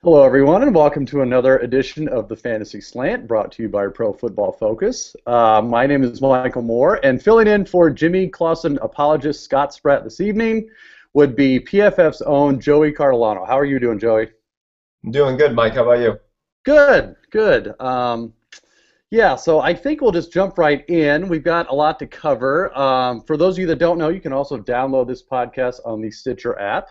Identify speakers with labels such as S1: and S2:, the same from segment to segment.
S1: Hello, everyone, and welcome to another edition of the Fantasy Slant, brought to you by Pro Football Focus. My name is Michael Moore, and filling in for Jimmy Clausen apologist Scott Spratt this evening would be PFF's own Joey Cardilano. How are you doing, Joey?
S2: I'm doing good, Mike. How about you?
S1: Good, good. Yeah, so I think we'll just jump right in. We've got a lot to cover. For those of you that don't know, you can also download this podcast on the Stitcher app.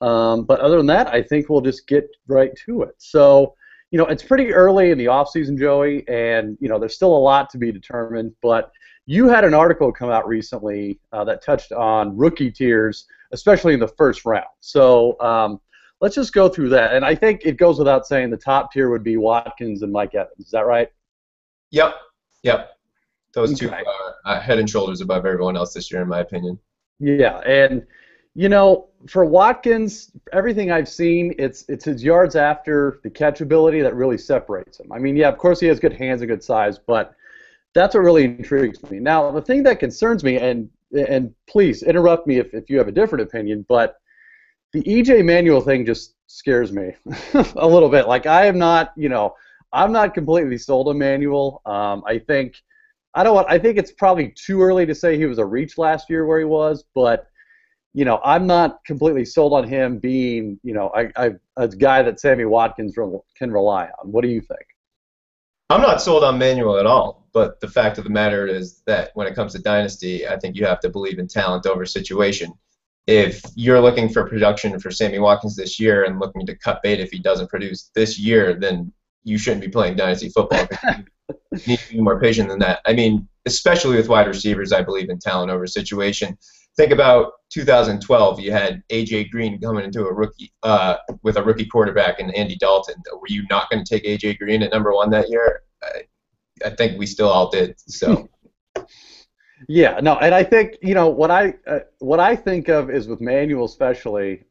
S1: But other than that, I think we'll just get right to it. So, it's pretty early in the offseason, Joey, and, there's still a lot to be determined. But you had an article come out recently that touched on rookie tiers, especially in the first round. So let's just go through that. And I think it goes without saying the top tier would be Watkins and Mike Evans. Is that right?
S2: Yep. Yep. Those two
S1: Okay.
S2: are head and shoulders above everyone else this year, in my opinion.
S1: Yeah, and for Watkins, everything I've seen, it's his yards after the catch ability that really separates him. I mean, yeah, of course he has good hands and good size, but that's what really intrigues me. Now, the thing that concerns me, and please interrupt me if you have a different opinion, but the EJ Manuel thing just scares me a little bit. Like I'm not completely sold on Manuel. I think it's probably too early to say he was a reach last year where he was, but I'm not completely sold on him being, a guy that Sammy Watkins can rely on. What do you think?
S2: I'm not sold on Manuel at all, but the fact of the matter is that when it comes to dynasty, I think you have to believe in talent over situation. If you're looking for production for Sammy Watkins this year and looking to cut bait if he doesn't produce this year, then you shouldn't be playing dynasty football. You need to be more patient than that. I mean, especially with wide receivers, I believe in talent over situation. Think about 2012. You had A.J. Green coming into a rookie with a rookie quarterback and Andy Dalton. Were you not going to take A.J. Green at number one that year? I think we still all did. So.
S1: Yeah, no, and I think what I think of is with Manuel especially.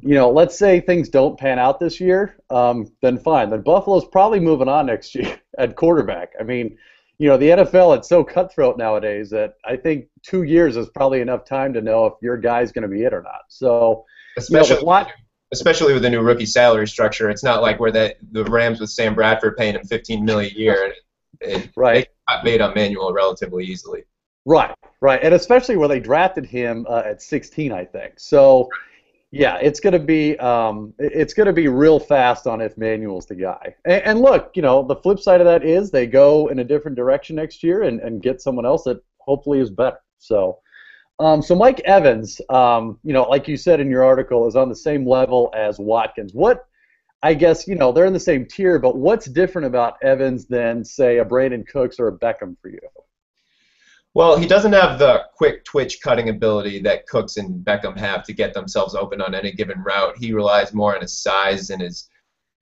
S1: Let's say things don't pan out this year, then fine. Then Buffalo's probably moving on next year at quarterback. I mean, the NFL, it's so cutthroat nowadays that I think 2 years is probably enough time to know if your guy's going to be it or not. So,
S2: Especially with the new rookie salary structure, it's not like where the Rams with Sam Bradford paying him $15 million a year.
S1: Right.
S2: They got made on Manuel relatively easily.
S1: Right, and especially where they drafted him at 16, I think. So. Yeah, it's gonna be real fast on if Manuel's the guy. And look, the flip side of that is they go in a different direction next year and get someone else that hopefully is better. So Mike Evans, like you said in your article, is on the same level as Watkins. I guess they're in the same tier, but what's different about Evans than say a Brandon Cooks or a Beckham for you?
S2: Well, he doesn't have the quick twitch cutting ability that Cooks and Beckham have to get themselves open on any given route. He relies more on his size and his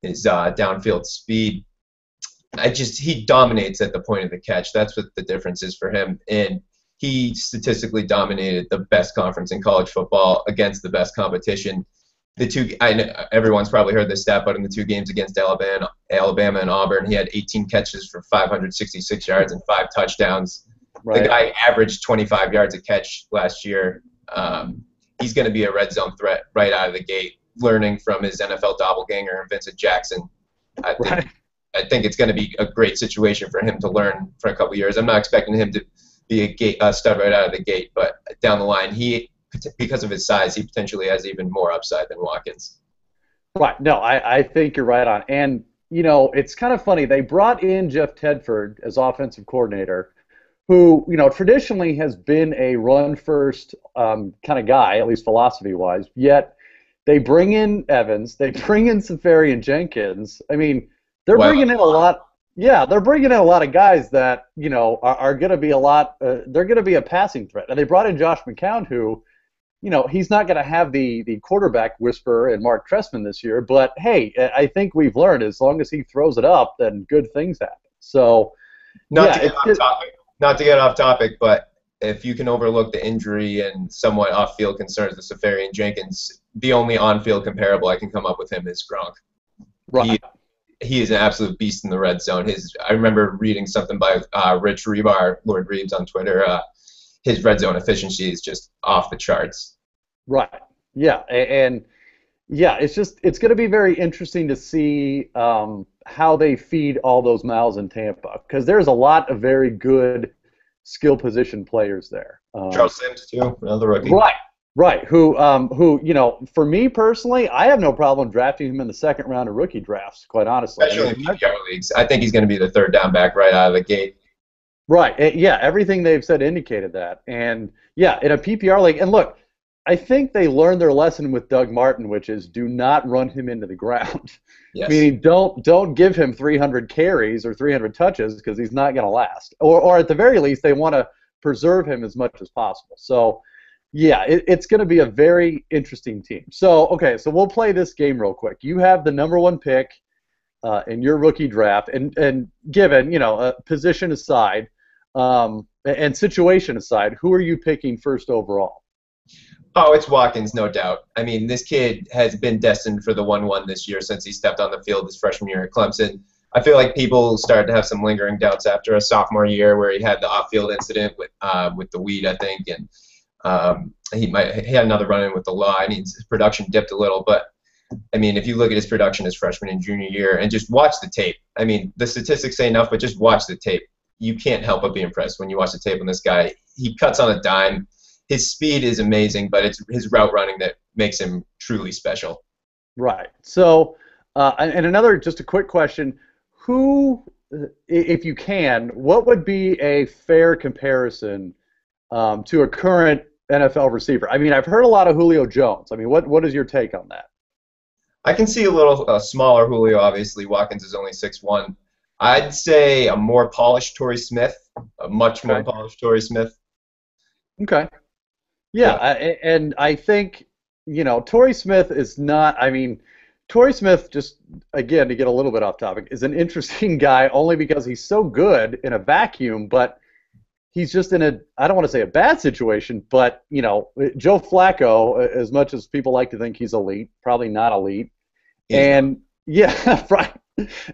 S2: downfield speed. He dominates at the point of the catch. That's what the difference is for him. And he statistically dominated the best conference in college football against the best competition. I know everyone's probably heard this stat, but in the 2 games against Alabama and Auburn, he had 18 catches for 566 yards and 5 touchdowns. Right. The guy averaged 25 yards a catch last year. He's going to be a red zone threat right out of the gate, learning from his NFL doppelganger, Vincent Jackson. I think it's going to be a great situation for him to learn for a couple of years. I'm not expecting him to be a stud right out of the gate, but down the line, because of his size, he potentially has even more upside than Watkins.
S1: Right. No, I think you're right on. And, it's kind of funny. They brought in Jeff Tedford as offensive coordinator, who, traditionally has been a run-first kind of guy, at least philosophy-wise, yet they bring in Evans, they bring in Safarian Jenkins. I mean, they're bringing in a lot. Yeah, they're bringing in a lot of guys that, are going to be they're going to be a passing threat. And they brought in Josh McCown, who, he's not going to have the quarterback whisperer and Mark Trestman this year. But, hey, I think we've learned as long as he throws it up, then good things happen. So,
S2: Not to get off topic, but if you can overlook the injury and somewhat off-field concerns with Safarian Jenkins, the only on-field comparable I can come up with him is Gronk.
S1: Right.
S2: He is an absolute beast in the red zone. I remember reading something by Rich Rebar, Lord Reeves on Twitter. His red zone efficiency is just off the charts.
S1: Right. Yeah, and Yeah, it's going to be very interesting to see how they feed all those miles in Tampa because there's a lot of very good skill position players there.
S2: Charles Sims too, another rookie.
S1: Right, right. Who, for me personally, I have no problem drafting him in the second round of rookie drafts. Quite honestly, I
S2: Especially in
S1: mean,
S2: PPR leagues. I think he's going to be the third down back right out of the gate.
S1: right. Yeah, everything they've said indicated that. And yeah, in a PPR league, and look, I think they learned their lesson with Doug Martin, which is do not run him into the ground.
S2: Yes.
S1: Meaning don't give him 300 carries or 300 touches because he's not going to last. Or at the very least, they want to preserve him as much as possible. So yeah, it's going to be a very interesting team. So okay, so we'll play this game real quick. You have the number one pick in your rookie draft, and given position aside and situation aside, who are you picking first overall?
S2: Oh, it's Watkins, no doubt. I mean, this kid has been destined for the 1-1 this year since he stepped on the field his freshman year at Clemson. I feel like people started to have some lingering doubts after a sophomore year where he had the off-field incident with the weed, I think, and he had another run-in with the law. I mean, his production dipped a little, but I mean, if you look at his production his freshman and junior year and just watch the tape, I mean, the statistics say enough, but just watch the tape. You can't help but be impressed when you watch the tape on this guy. He cuts on a dime. His speed is amazing, but it's his route running that makes him truly special.
S1: Right. So, and another, just a quick question: who, if you can, what would be a fair comparison to a current NFL receiver? I mean, I've heard a lot of Julio Jones. I mean, what is your take on that?
S2: I can see a little smaller Julio, obviously. Watkins is only 6'1". I'd say a more polished Torrey Smith, a much more
S1: Okay.
S2: polished Torrey Smith.
S1: Okay. Yeah,
S2: Yeah.
S1: and I think Torrey Smith is not. I mean, Torrey Smith, just again to get a little bit off topic, is an interesting guy only because he's so good in a vacuum, but he's just in a, I don't want to say a bad situation, but Joe Flacco, as much as people like to think he's elite, probably not elite.
S2: He's not.
S1: And yeah, right.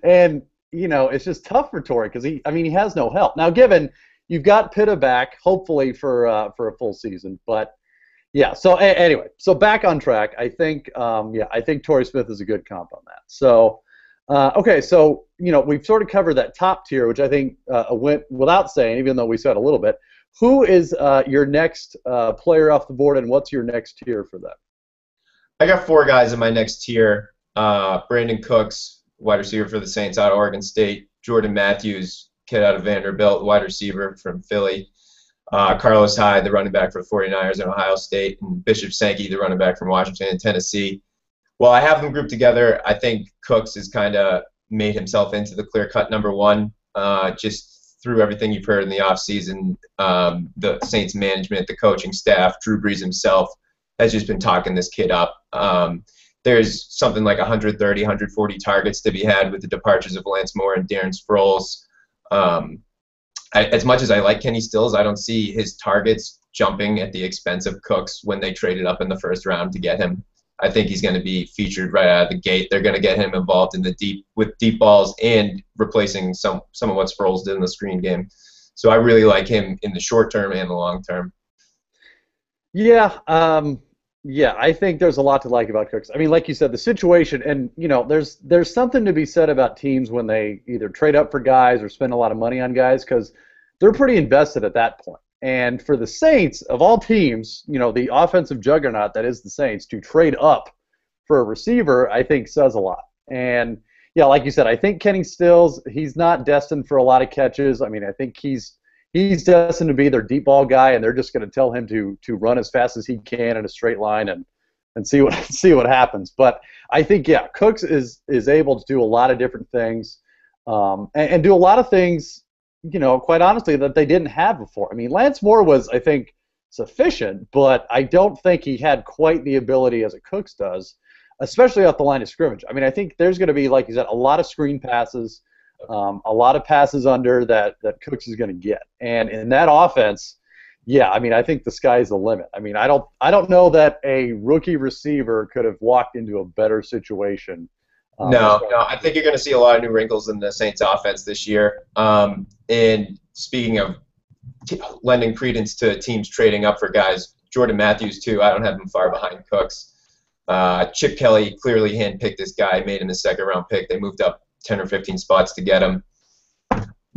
S1: And it's just tough for Torrey because he has no help. Now, given you've got Pitta back, hopefully for a full season, but yeah. So anyway, so back on track. I think I think Torrey Smith is a good comp on that. So okay, so we've sort of covered that top tier, which I think went without saying, even though we said a little bit. Who is your next player off the board, and what's your next tier for them?
S2: I got four guys in my next tier. Brandon Cooks, wide receiver for the Saints out of Oregon State. Jordan Matthews, kid out of Vanderbilt, wide receiver from Philly. Carlos Hyde, the running back for the 49ers in Ohio State. And Bishop Sankey, the running back from Washington and Tennessee. Well, I have them grouped together. I think Cooks has kind of made himself into the clear-cut number one just through everything you've heard in the offseason. The Saints management, the coaching staff, Drew Brees himself has just been talking this kid up. There's something like 130, 140 targets to be had with the departures of Lance Moore and Darren Sproles. As much as I like Kenny Stills, I don't see his targets jumping at the expense of Cooks when they traded up in the first round to get him. I think he's going to be featured right out of the gate. They're going to get him involved in with deep balls and replacing some of what Sproles did in the screen game. So I really like him in the short term and the long term.
S1: Yeah, yeah, I think there's a lot to like about Cooks. I mean, like you said, the situation, and there's something to be said about teams when they either trade up for guys or spend a lot of money on guys because they're pretty invested at that point. And for the Saints, of all teams, the offensive juggernaut that is the Saints, to trade up for a receiver, I think says a lot. And yeah, like you said, I think Kenny Stills, he's not destined for a lot of catches. I mean, I think he's destined to be their deep ball guy, and they're just going to tell him to run as fast as he can in a straight line and see what happens. But I think Cooks is able to do a lot of different things, and do a lot of things, quite honestly, that they didn't have before. I mean, Lance Moore was, I think, sufficient, but I don't think he had quite the ability as a Cooks does, especially off the line of scrimmage. I mean, I think there's going to be, like you said, a lot of screen passes. A lot of passes under that Cooks is going to get, and in that offense, I mean, I think the sky's the limit. I mean, I don't know that a rookie receiver could have walked into a better situation.
S2: No, I think you're going to see a lot of new wrinkles in the Saints offense this year. And speaking of lending credence to teams trading up for guys, Jordan Matthews too. I don't have him far behind Cooks. Chip Kelly clearly handpicked this guy, made him a second-round pick. They moved up 10 or 15 spots to get him.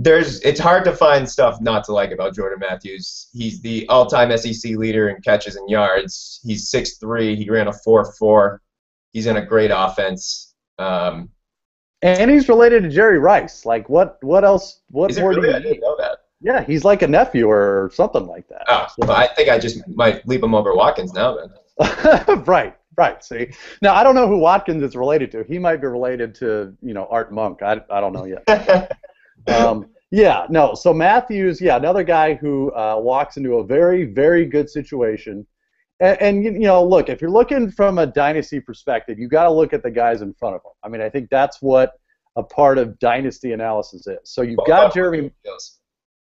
S2: It's hard to find stuff not to like about Jordan Matthews. He's the all-time SEC leader in catches and yards. He's 6'3". He ran a 4.4. He's in a great offense.
S1: And he's related to Jerry Rice. Like, what else? What
S2: is it
S1: more
S2: really?
S1: do you
S2: I didn't
S1: need?
S2: know that.
S1: Yeah, he's like a nephew or something like that.
S2: Oh,
S1: So,
S2: I think I just might leap him over Watkins now then.
S1: right. See, now I don't know who Watkins is related to. He might be related to Art Monk. I don't know yet. Yeah, no. So Matthews, yeah, another guy who walks into a very, very good situation. And look, if you're looking from a dynasty perspective, you got to look at the guys in front of them. I mean, I think that's what a part of dynasty analysis is. So you've got Jeremy.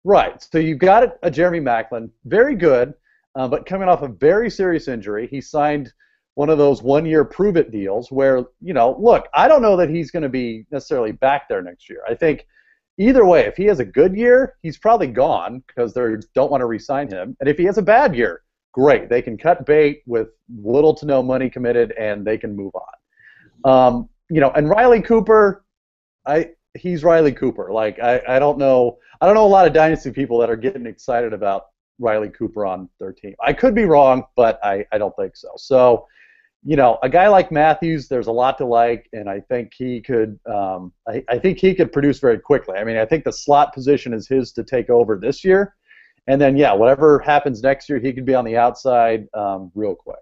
S1: Right. So you've got a Jeremy Maclin, very good, but coming off a very serious injury. He signed one of those one-year prove-it deals where, look, I don't know that he's going to be necessarily back there next year. I think either way, if he has a good year, he's probably gone because they don't want to re-sign him. And if he has a bad year, great. They can cut bait with little to no money committed, and they can move on. And Riley Cooper, he's Riley Cooper. Like, I don't know a lot of dynasty people that are getting excited about Riley Cooper on their team. I could be wrong, but I don't think so. So, a guy like Matthews, there's a lot to like, and I think he could. I think he could produce very quickly. I mean, I think the slot position is his to take over this year, and then whatever happens next year, he could be on the outside real quick.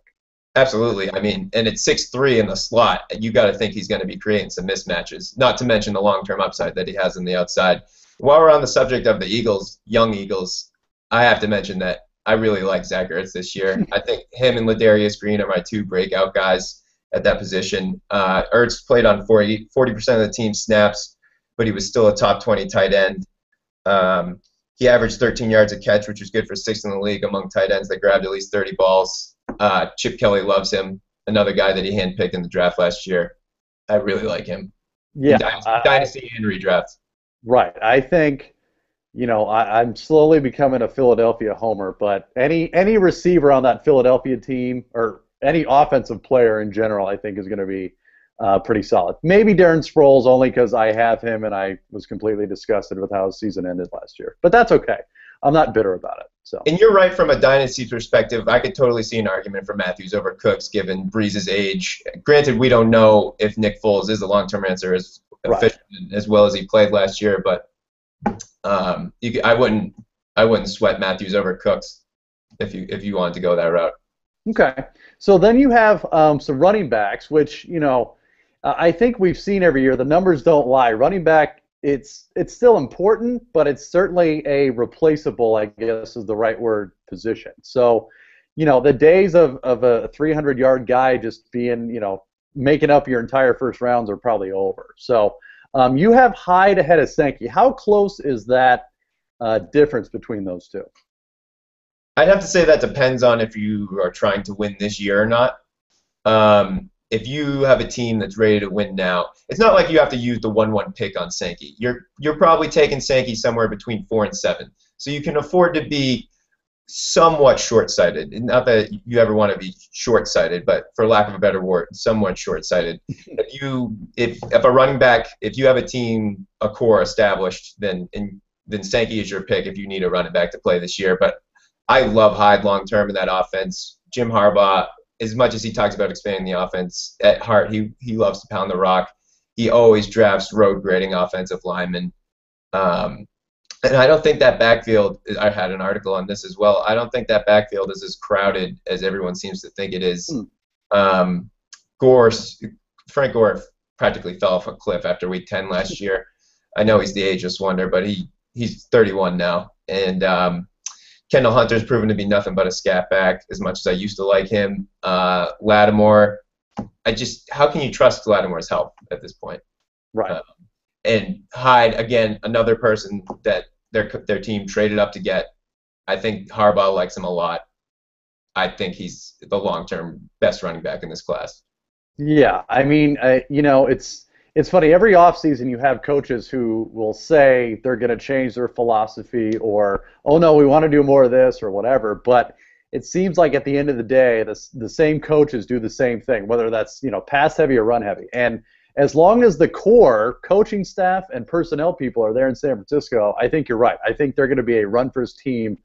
S2: Absolutely. I mean, and it's 6'3" in the slot. You got to think he's going to be creating some mismatches, not to mention the long-term upside that he has on the outside. While we're on the subject of the Eagles, young Eagles, I have to mention that I really like Zach Ertz this year. I think him and Ladarius Green are my two breakout guys at that position. Ertz played on 40% of the team snaps, but he was still a top 20 tight end. He averaged 13 yards a catch, which is good for sixth in the league among tight ends that grabbed at least 30 balls. Chip Kelly loves him, another guy that he handpicked in the draft last year. I really like him.
S1: Yeah,
S2: Dynasty and redraft.
S1: Right. I think, I'm slowly becoming a Philadelphia homer, but any receiver on that Philadelphia team or any offensive player in general, I think is going to be pretty solid. Maybe Darren Sproles only because I have him and I was completely disgusted with how his season ended last year. But that's okay. I'm not bitter about it. So.
S2: And you're right from a dynasty perspective. I could totally see an argument for Matthews over Cooks given Breeze's age. Granted, we don't know if Nick Foles is the long-term answer as efficient as well as he played last year, but I wouldn't sweat Matthews over Cooks if you wanted to go that route.
S1: Okay. So then you have some running backs, which I think we've seen every year. The numbers don't lie. Running back. It's still important, but it's certainly a replaceable, I guess is the right word, position. So, the days of a 300-yard guy just being, making up your entire first rounds are probably over. So, you have Hyde ahead of Sankey. How close is that difference between those two?
S2: I'd have to say that depends on if you are trying to win this year or not. If you have a team that's ready to win now, it's not like you have to use the 1-1 pick on Sankey. You're probably taking Sankey somewhere between 4 and 7. So you can afford to be somewhat short-sighted. Not that you ever want to be short-sighted, but for lack of a better word, somewhat short-sighted. If a running back, if you have a team, a core established, then Sankey is your pick if you need a running back to play this year. But I love Hyde long-term in that offense. Jim Harbaugh, as much as he talks about expanding the offense, at heart he loves to pound the rock. He always drafts road grading offensive linemen. And I don't think that backfield, I had an article on this as well, I don't think that backfield is as crowded as everyone seems to think it is. Frank Gore practically fell off a cliff after week 10 last year. I know he's the ageless wonder, but he's 31 now. And Kendall Hunter's proven to be nothing but a scat back as much as I used to like him. Lattimore, how can you trust Lattimore's health at this point?
S1: Right.
S2: And Hyde, again, another person that their team traded up to get. I think Harbaugh likes him a lot. I think he's the long-term best running back in this class.
S1: Yeah, I mean, it's funny. Every offseason you have coaches who will say they're going to change their philosophy or, oh, no, we want to do more of this or whatever. But it seems like at the end of the day, the same coaches do the same thing, whether that's pass heavy or run heavy. And as long as the core coaching staff and personnel people are there in San Francisco, I think you're right. I think they're going to be a run-first team,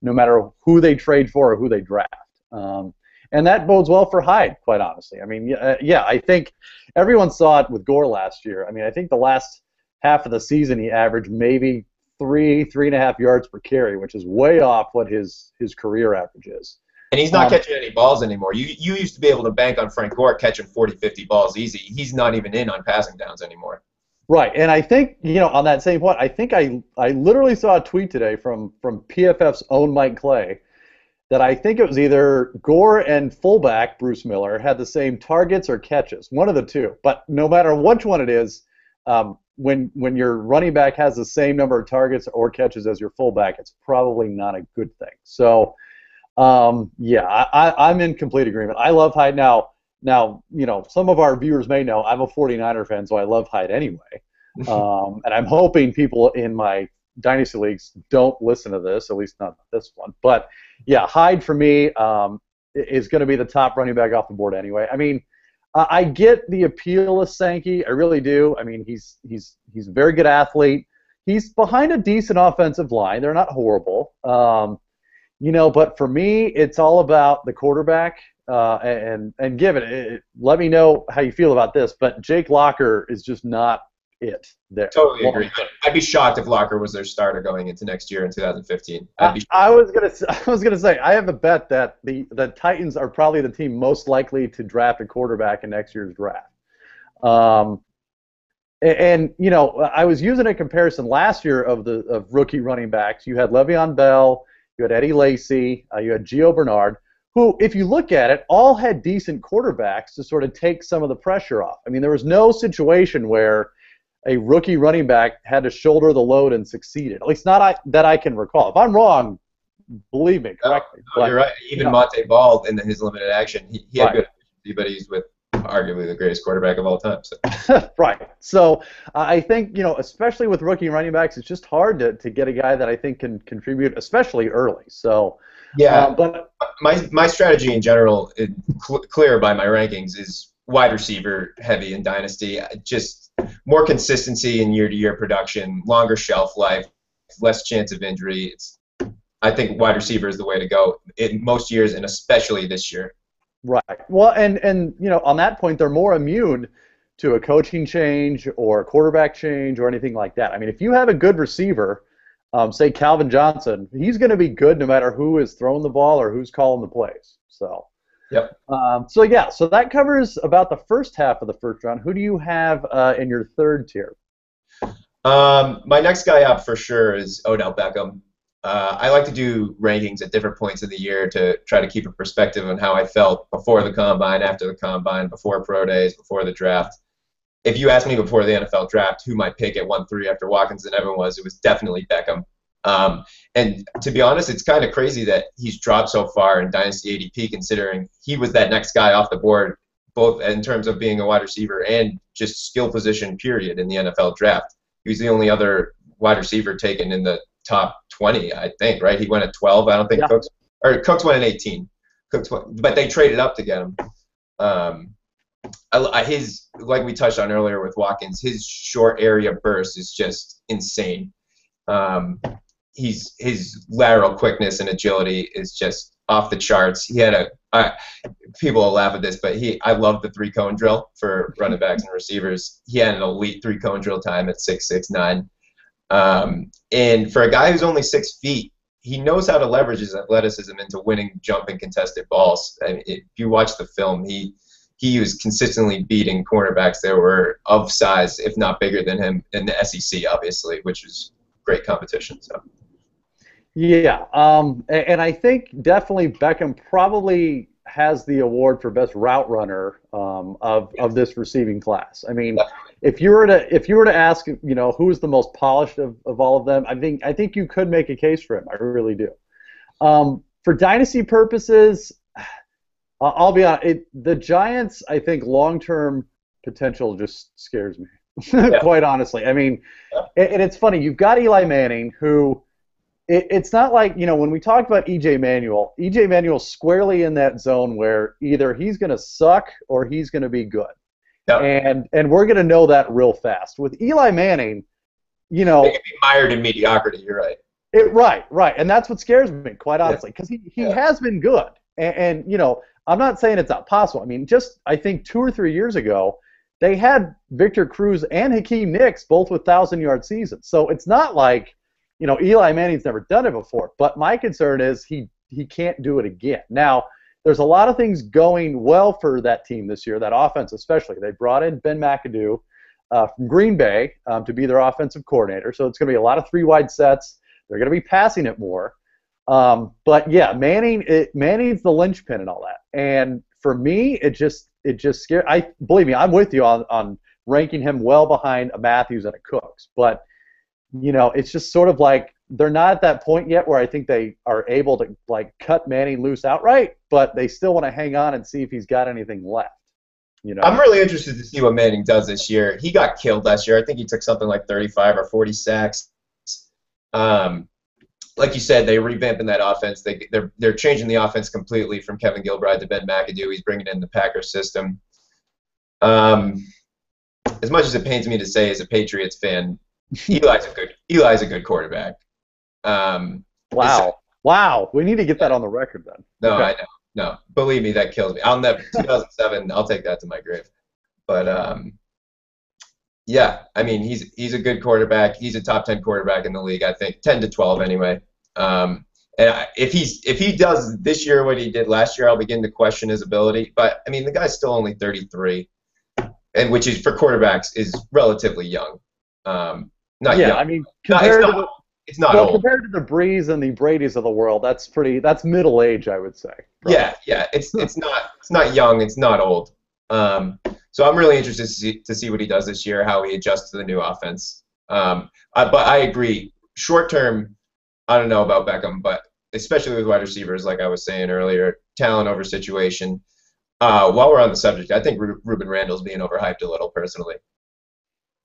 S1: no matter who they trade for or who they draft. And that bodes well for Hyde, quite honestly. I mean, yeah, I think everyone saw it with Gore last year. I mean, I think the last half of the season he averaged maybe 3.5 yards per carry, which is way off what his career average is.
S2: And he's not catching any balls anymore. You used to be able to bank on Frank Gore catching 40, 50 balls easy. He's not even in on passing downs anymore.
S1: Right, and I think, on that same point, I think I literally saw a tweet today from PFF's own Mike Clay that I think it was either Gore and fullback Bruce Miller had the same targets or catches, one of the two. But no matter which one it is, when your running back has the same number of targets or catches as your fullback, it's probably not a good thing. So, yeah, I'm in complete agreement. I love Hyde now. Now, some of our viewers may know I'm a 49er fan, so I love Hyde anyway. And I'm hoping people in my Dynasty Leagues don't listen to this, at least not this one. But, yeah, Hyde for me is going to be the top running back off the board anyway. I mean, I get the appeal of Sankey. I really do. I mean, he's a very good athlete. He's behind a decent offensive line. They're not horrible. But for me, it's all about the quarterback. And given it, let me know how you feel about this. But Jake Locker is just not it there.
S2: Totally agree. I'd be shocked if Locker was their starter going into next year in 2015.
S1: I was gonna say I have a bet that the Titans are probably the team most likely to draft a quarterback in next year's draft. I was using a comparison last year of rookie running backs. You had Le'Veon Bell, you had Eddie Lacy, you had Gio Bernard, who, if you look at it, all had decent quarterbacks to sort of take some of the pressure off. I mean, there was no situation where a rookie running back had to shoulder the load and succeeded. At least not that I can recall. If I'm wrong, believe me, correct me.
S2: You're right. Even Monte Ball in his limited action, he had good efficiency, but he's with arguably the greatest quarterback of all time. So.
S1: Right. So I think, especially with rookie running backs, it's just hard to get a guy that I think can contribute, especially early. So
S2: yeah,
S1: but
S2: my strategy in general, clear by my rankings, is wide receiver heavy in Dynasty. Just more consistency in year-to-year production, longer shelf life, less chance of injury. I think wide receiver is the way to go in most years, and especially this year.
S1: Right. Well, and on that point, they're more immune to a coaching change or a quarterback change or anything like that. I mean, if you have a good receiver, say Calvin Johnson, he's going to be good no matter who is throwing the ball or who's calling the plays. So.
S2: Yep.
S1: So that covers about the first half of the first round. Who do you have in your third tier?
S2: My next guy up for sure is Odell Beckham. I like to do rankings at different points of the year to try to keep a perspective on how I felt before the combine, after the combine, before pro days, before the draft. If you asked me before the NFL draft who my pick at 1-3 after Watkins and Evan was, it was definitely Beckham. And to be honest, it's kind of crazy that he's dropped so far in Dynasty ADP, considering he was that next guy off the board, both in terms of being a wide receiver and just skill position, period, in the NFL draft. He was the only other wide receiver taken in the top 20, I think, right? He went at 12. I don't think Cooks went at 18. But they traded up to get him. Like we touched on earlier with Watkins, his short area burst is just insane. His lateral quickness and agility is just off the charts. He had people will laugh at this, but I love the 3-cone drill for running backs and receivers. He had an elite 3-cone drill time at 6'6", 9. And for a guy who's only 6 feet, he knows how to leverage his athleticism into winning, jumping, contested balls. I mean, if you watch the film, he was consistently beating cornerbacks that were of size, if not bigger than him, in the SEC, obviously, which is great competition. So.
S1: Yeah, and I think definitely Beckham probably has the award for best route runner of this receiving class. I mean, if you were to ask, who's the most polished of all of them, I think you could make a case for him. I really do. For dynasty purposes, I'll be honest. The Giants, I think, long-term potential just scares me. Quite honestly. I mean, and it's funny. You've got Eli Manning, who it's not like, when we talked about EJ Manuel's squarely in that zone where either he's going to suck or he's going to be good.
S2: Yep.
S1: And we're going to know that real fast. With Eli Manning,
S2: They can be mired in mediocrity. You're right.
S1: Right. And that's what scares me, quite honestly, because he has been good. And, I'm not saying it's not possible. I mean, I think 2 or 3 years ago, they had Victor Cruz and Hakeem Nicks both with 1,000-yard seasons. So it's not like, Eli Manning's never done it before. But my concern is he can't do it again. Now, there's a lot of things going well for that team this year, that offense especially. They brought in Ben McAdoo from Green Bay to be their offensive coordinator. So it's going to be a lot of 3-wide sets. They're going to be passing it more. But yeah, Manning's the linchpin and all that. And for me, it just scares. Believe me, I'm with you on ranking him well behind a Matthews and a Cooks. But it's just sort of like they're not at that point yet where I think they are able to cut Manning loose outright, but they still want to hang on and see if he's got anything left.
S2: I'm really interested to see what Manning does this year. He got killed last year. I think he took something like 35 or 40 sacks. Like you said, they're revamping that offense. They're changing the offense completely from Kevin Gilbride to Ben McAdoo. He's bringing in the Packers system. As much as it pains me to say as a Patriots fan, Eli's a good quarterback.
S1: Wow. We need to get that on the record then.
S2: No,
S1: okay.
S2: I know. No, believe me, that kills me. I'll never. 2007, I'll take that to my grave. But yeah, I mean, he's a good quarterback. He's a top 10 quarterback in the league, I think, 10 to 12 anyway. And if he does this year what he did last year, I'll begin to question his ability. But I mean, the guy's still only 33, and which is for quarterbacks is relatively young. Not young.
S1: I mean,
S2: it's not old.
S1: Compared to the Brees and the Bradys of the world, that's middle age, I would say.
S2: Probably. Yeah. It's not young. It's not old. So I'm really interested to see what he does this year, how he adjusts to the new offense. But I agree. Short term, I don't know about Beckham, but especially with wide receivers, like I was saying earlier, talent over situation. While we're on the subject, I think Ruben Randall's being overhyped a little, personally.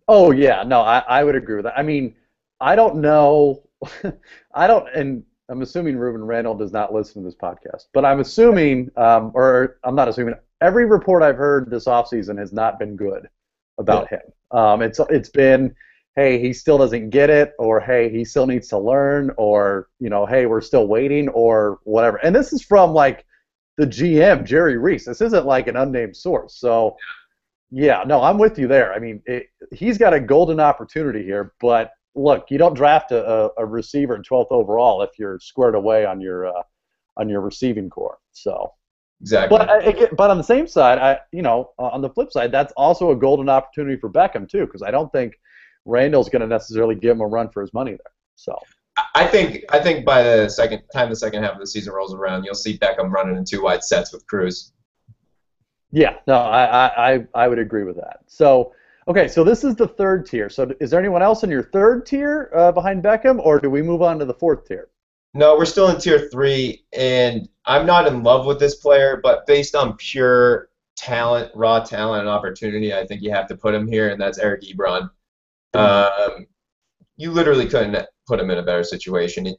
S1: Oh yeah, no, I would agree with that. I mean, I don't know. And I'm assuming Ruben Randall does not listen to this podcast, but I'm assuming, or I'm not assuming, every report I've heard this offseason has not been good about him. It's been, hey, he still doesn't get it, or hey, he still needs to learn, or hey, we're still waiting, or whatever. And this is from the GM, Jerry Reese. This isn't like an unnamed source. So yeah, no, I'm with you there. I mean, he's got a golden opportunity here, but look, you don't draft a receiver in 12th overall if you're squared away on your receiving core. So
S2: exactly.
S1: But on the same side, on the flip side, that's also a golden opportunity for Beckham too, because I don't think Randall's going to necessarily give him a run for his money there. So
S2: I think by the second half of the season rolls around, you'll see Beckham running in 2-wide sets with Cruz.
S1: Yeah, no, I would agree with that. So, okay, so this is the third tier. So is there anyone else in your third tier behind Beckham, or do we move on to the fourth tier?
S2: No, we're still in tier 3, and I'm not in love with this player, but based on pure talent, raw talent, and opportunity, I think you have to put him here, and that's Eric Ebron. You literally couldn't put him in a better situation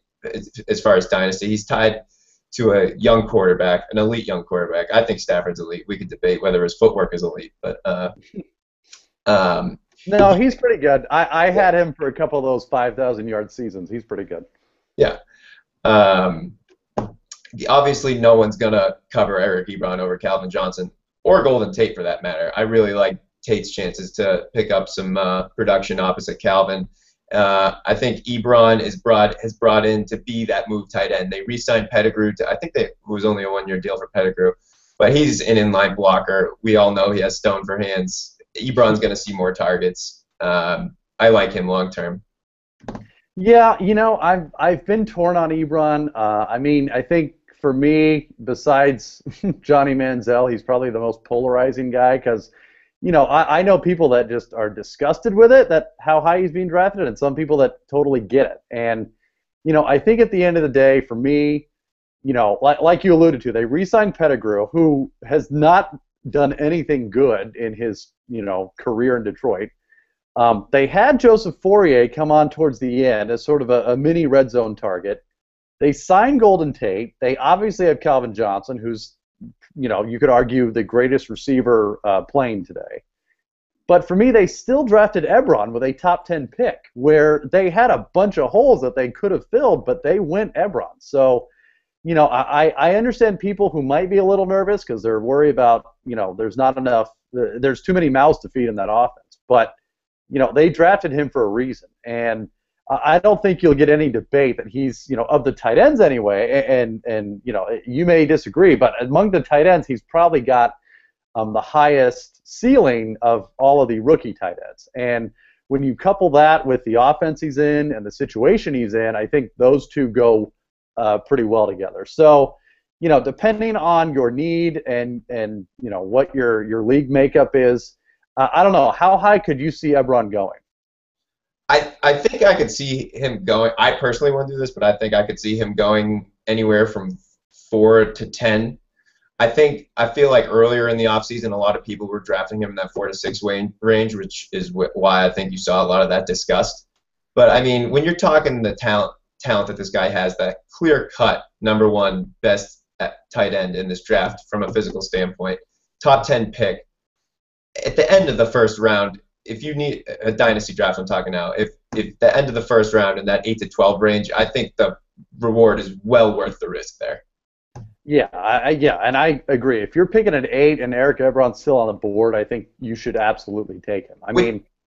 S2: as far as dynasty. He's tied to a young quarterback, an elite young quarterback. I think Stafford's elite. We could debate whether his footwork is elite, but
S1: no, he's pretty good. I had him for a couple of those 5,000-yard seasons. He's pretty good.
S2: Yeah. Obviously, no one's gonna cover Eric Ebron over Calvin Johnson or Golden Tate for that matter. I really like Tate's chances to pick up some production opposite Calvin. I think Ebron has brought in to be that move tight end. They re-signed Pettigrew I think it was only a 1-year deal for Pettigrew, but he's an inline blocker. We all know he has stone for hands. Ebron's going to see more targets. I like him long term.
S1: Yeah, I've been torn on Ebron. I mean, I think for me, besides Johnny Manziel, he's probably the most polarizing guy because I know people that just are disgusted with it, that how high he's being drafted, and some people that totally get it. And, I think at the end of the day, for me, like you alluded to, they re-signed Pettigrew, who has not done anything good in his, career in Detroit. They had Joseph Fourier come on towards the end as sort of a mini red zone target. They signed Golden Tate. They obviously have Calvin Johnson, who's, you could argue the greatest receiver playing today. But for me, they still drafted Ebron with a top 10 pick, where they had a bunch of holes that they could have filled, but they went Ebron. So, I understand people who might be a little nervous because they're worried about, there's not enough, there's too many mouths to feed in that offense. But, they drafted him for a reason. And I don't think you'll get any debate that he's, of the tight ends anyway, and you may disagree, but among the tight ends, he's probably got the highest ceiling of all of the rookie tight ends. And when you couple that with the offense he's in and the situation he's in, I think those two go pretty well together. So, depending on your need and what your league makeup is, I don't know, how high could you see Ebron going?
S2: I think I could see him going. I personally wouldn't do this, but I think I could see him going anywhere from 4 to 10. I feel like earlier in the offseason, a lot of people were drafting him in that 4 to 6 range, which is why I think you saw a lot of that discussed. But I mean, when you're talking the talent that this guy has, that clear-cut #1 best tight end in this draft from a physical standpoint, top 10 pick at the end of the first round. If you need a dynasty draft, I'm talking now. If the end of the first round in that 8 to 12 range, I think the reward is well worth the risk there.
S1: Yeah, and I agree. If you're picking an 8 and Eric Ebron's still on the board, I think you should absolutely take him.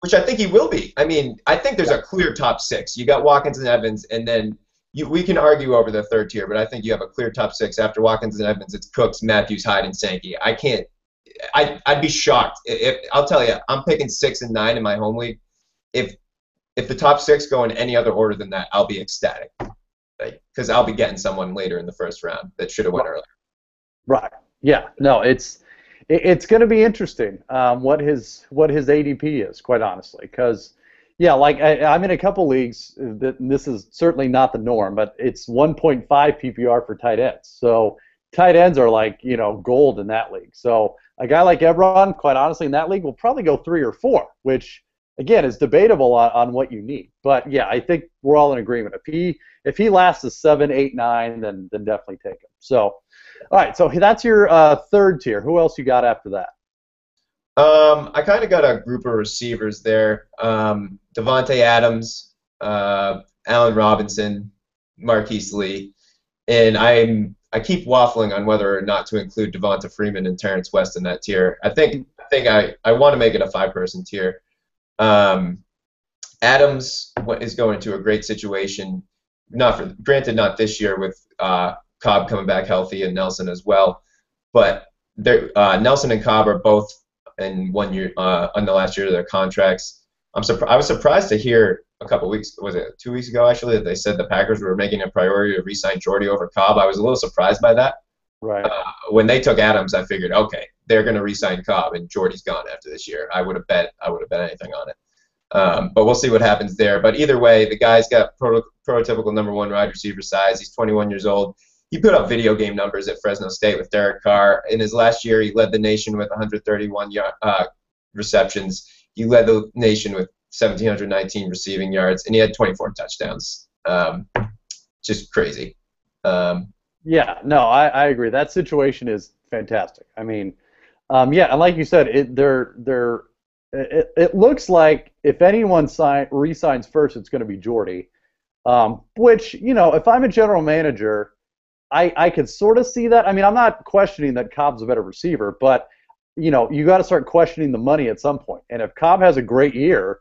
S2: Which I think he will be. I mean, I think there's a clear top 6. You got Watkins and Evans, and then we can argue over the third tier, but I think you have a clear top 6 after Watkins and Evans. It's Cooks, Matthews, Hyde, and Sankey. I'd be shocked. I'll tell you, I'm picking 6 and 9 in my home league. If the top 6 go in any other order than that, I'll be ecstatic. Because I'll be getting someone later in the first round that should have went earlier.
S1: Right. Yeah. No, it's going to be interesting what his ADP is, quite honestly. Because, yeah, like I'm in a couple leagues that this is certainly not the norm, but it's 1.5 PPR for tight ends. So tight ends are like, gold in that league. So a guy like Ebron, quite honestly, in that league will probably go 3 or 4, which, again, is debatable on what you need. But, yeah, I think we're all in agreement. If he lasts a 7, 8, 9, then definitely take him. So, all right, so that's your third tier. Who else you got after that?
S2: I kind of got a group of receivers there. Devontae Adams, Allen Robinson, Marquise Lee, and I keep waffling on whether or not to include Devonta Freeman and Terrence West in that tier. I think I want to make it a 5-person tier. Adams is going to a great situation. Granted, not this year with Cobb coming back healthy and Nelson as well, but Nelson and Cobb are both in 1 year on the last year of their contracts. I was surprised to hear a couple weeks, was it 2 weeks ago actually, that they said the Packers were making a priority to re-sign Jordy over Cobb. I was a little surprised by that.
S1: Right.
S2: When they took Adams, I figured, okay, they're going to re-sign Cobb and Jordy's gone after this year. I would have bet anything on it. But we'll see what happens there. But either way, the guy's got prototypical #1 wide receiver size. He's 21 years old. He put up video game numbers at Fresno State with Derek Carr. In his last year, he led the nation with 131 receptions. He led the nation with 1,719 receiving yards, and he had 24 touchdowns. Just crazy.
S1: Yeah, no, I agree. That situation is fantastic. I mean, yeah, and like you said, it looks like if anyone re-signs first, it's going to be Jordy. Which, if I'm a general manager, I could sort of see that. I mean, I'm not questioning that Cobb's a better receiver, but you got to start questioning the money at some point. And if Cobb has a great year,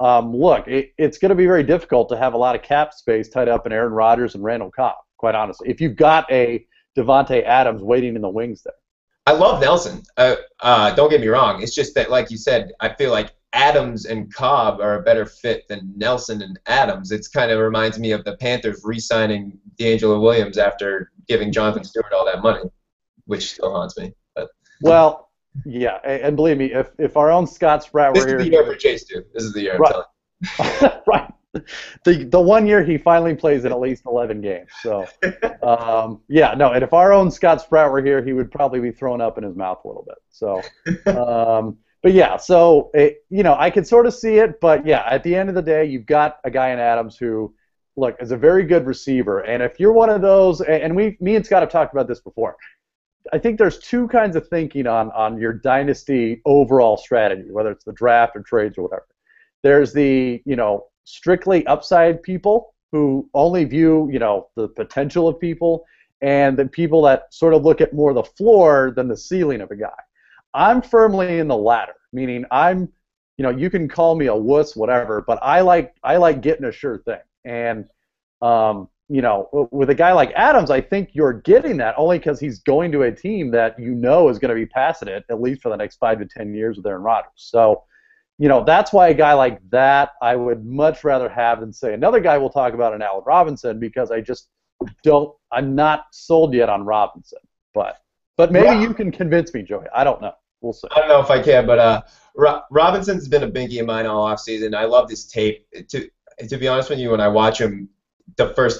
S1: look, it's going to be very difficult to have a lot of cap space tied up in Aaron Rodgers and Randall Cobb, quite honestly, if you've got a Devontae Adams waiting in the wings there.
S2: I love Nelson. Don't get me wrong. It's just that, like you said, I feel like Adams and Cobb are a better fit than Nelson and Adams. It's kind of reminds me of the Panthers re-signing D'Angelo Williams after giving Jonathan Stewart all that money, which still haunts me. But.
S1: Well, yeah, and believe me, if our own Scott Spratt were here,
S2: this is the year for Chase too. This is the year.
S1: Right.
S2: I'm telling you.
S1: Right. The 1 year he finally plays in at least 11 games. So, yeah, no, and if our own Scott Spratt were here, he would probably be thrown up in his mouth a little bit. So, but yeah, so I can sort of see it, but yeah, at the end of the day, you've got a guy in Adams who, look, is a very good receiver, and if you're one of those, and me and Scott have talked about this before, I think there's two kinds of thinking on your dynasty overall strategy, whether it's the draft or trades or whatever. There's the strictly upside people who only view the potential of people, and the people that sort of look at more the floor than the ceiling of a guy. I'm firmly in the latter, meaning you can call me a wuss, whatever, but I like getting a sure thing. And with a guy like Adams, I think you're getting that only because he's going to a team that is going to be passing it at least for the next 5 to 10 years with Aaron Rodgers. So, that's why a guy like that I would much rather have than say another guy we'll talk about in Allen Robinson, because I'm not sold yet on Robinson. But maybe you can convince me, Joey. I don't know. We'll see.
S2: I don't know if I can, but Robinson's been a biggie of mine all offseason. I love his tape. To be honest with you, when I watch him, the first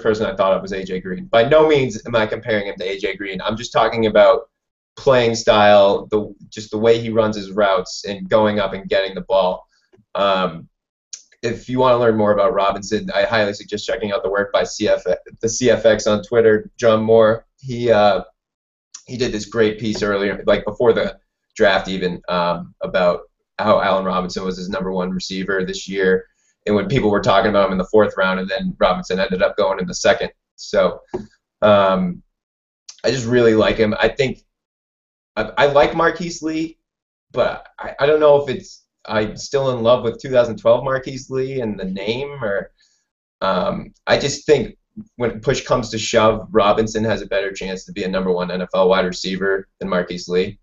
S2: person I thought of was A.J. Green. By no means am I comparing him to A.J. Green. I'm just talking about playing style, just the way he runs his routes and going up and getting the ball. If you want to learn more about Robinson, I highly suggest checking out the work by the CFX on Twitter. John Moore, he did this great piece earlier, like before the draft even, about how Allen Robinson was his #1 receiver this year, and when people were talking about him in the 4th round, and then Robinson ended up going in the 2nd. So I just really like him. I think I like Marquise Lee, but I don't know if I'm still in love with 2012 Marquise Lee and the name, or I just think when push comes to shove, Robinson has a better chance to be a #1 NFL wide receiver than Marquise Lee,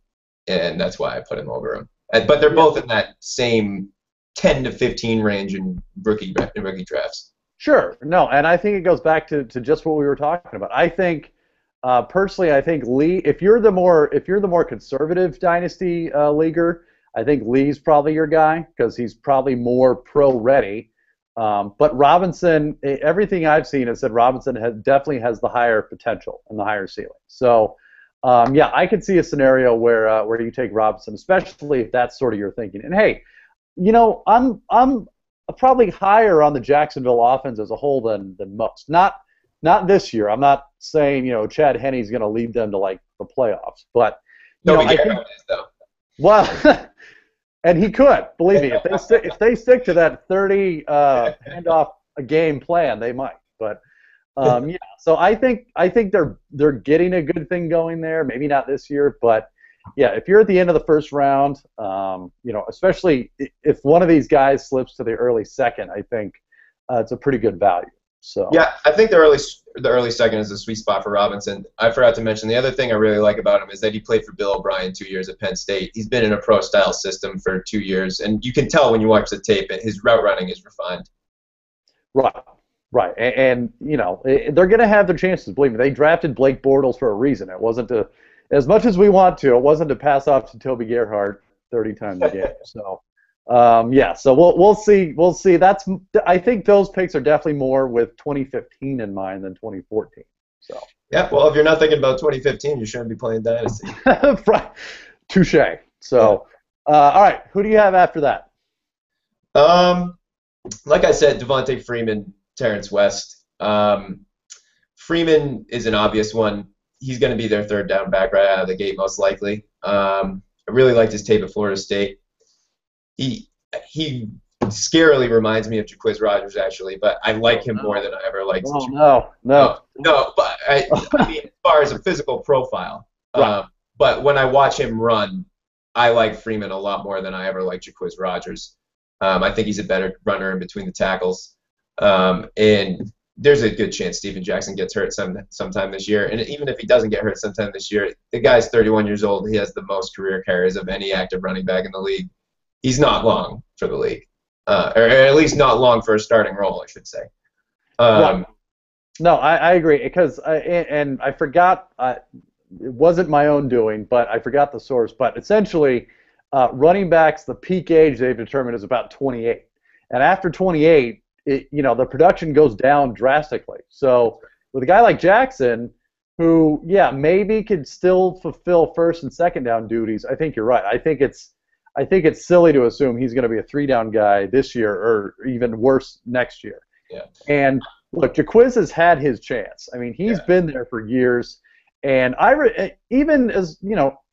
S2: and that's why I put him over him. But they're both in that same 10 to 15 range in rookie drafts.
S1: Sure. No, and I think it goes back to just what we were talking about. I think personally, I think Lee, if you're the more conservative dynasty leaguer, I think Lee's probably your guy because he's probably more pro ready. But Robinson, everything I've seen has said Robinson definitely has the higher potential and the higher ceiling. So, yeah, I could see a scenario where you take Robinson, especially if that's sort of your thinking. And hey, I'm probably higher on the Jacksonville offense as a whole than most. Not this year. I'm not saying Chad Henne's going to lead them to like the playoffs, but I think,
S2: though.
S1: Well, and he could, believe me, if they stick to that 30 handoff a game plan, they might. But yeah, so I think they're getting a good thing going there. Maybe not this year, but yeah, if you're at the end of the 1st round, especially if one of these guys slips to the early 2nd, I think it's a pretty good value. So
S2: yeah, I think the early 2nd is a sweet spot for Robinson. I forgot to mention the other thing I really like about him is that he played for Bill O'Brien 2 years at Penn State. He's been in a pro-style system for 2 years, and you can tell when you watch the tape, his route running is refined.
S1: Right, and they're going to have their chances. Believe me, they drafted Blake Bortles for a reason. It wasn't as much as we want to. It wasn't to pass off to Toby Gerhart 30 times a game. So. Yeah, so we'll see. We'll see. I think those picks are definitely more with 2015 in mind than 2014. So.
S2: Yeah, well, if you're not thinking about 2015, you shouldn't be playing Dynasty.
S1: Right. Touche. So, all right, who do you have after that?
S2: Like I said, Devontae Freeman, Terrence West. Freeman is an obvious one. He's going to be their 3rd down back right out of the gate, most likely. I really liked his tape at Florida State. He scarily reminds me of Jaquiz Rogers, actually, but I like him more than I ever liked.
S1: Oh, no.
S2: But I mean, as far as a physical profile,
S1: right.
S2: But when I watch him run, I like Freeman a lot more than I ever liked Jaquiz Rogers. I think he's a better runner in between the tackles, and there's a good chance Steven Jackson gets hurt sometime this year. And even if he doesn't get hurt sometime this year, the guy's 31 years old. He has the most career carries of any active running back in the league. He's not long for the league, or at least not long for a starting role, I should say.
S1: No, I agree because I forgot. It wasn't my own doing, but I forgot the source. But essentially, running backs, the peak age they've determined is about 28, and after 28, the production goes down drastically. So with a guy like Jackson, who maybe could still fulfill 1st and 2nd down duties, I think you're right. I think it's silly to assume he's going to be a three-down guy this year or even worse next year.
S2: Yeah.
S1: And look, Jaquiz has had his chance. I mean, he's been there for years. And even as,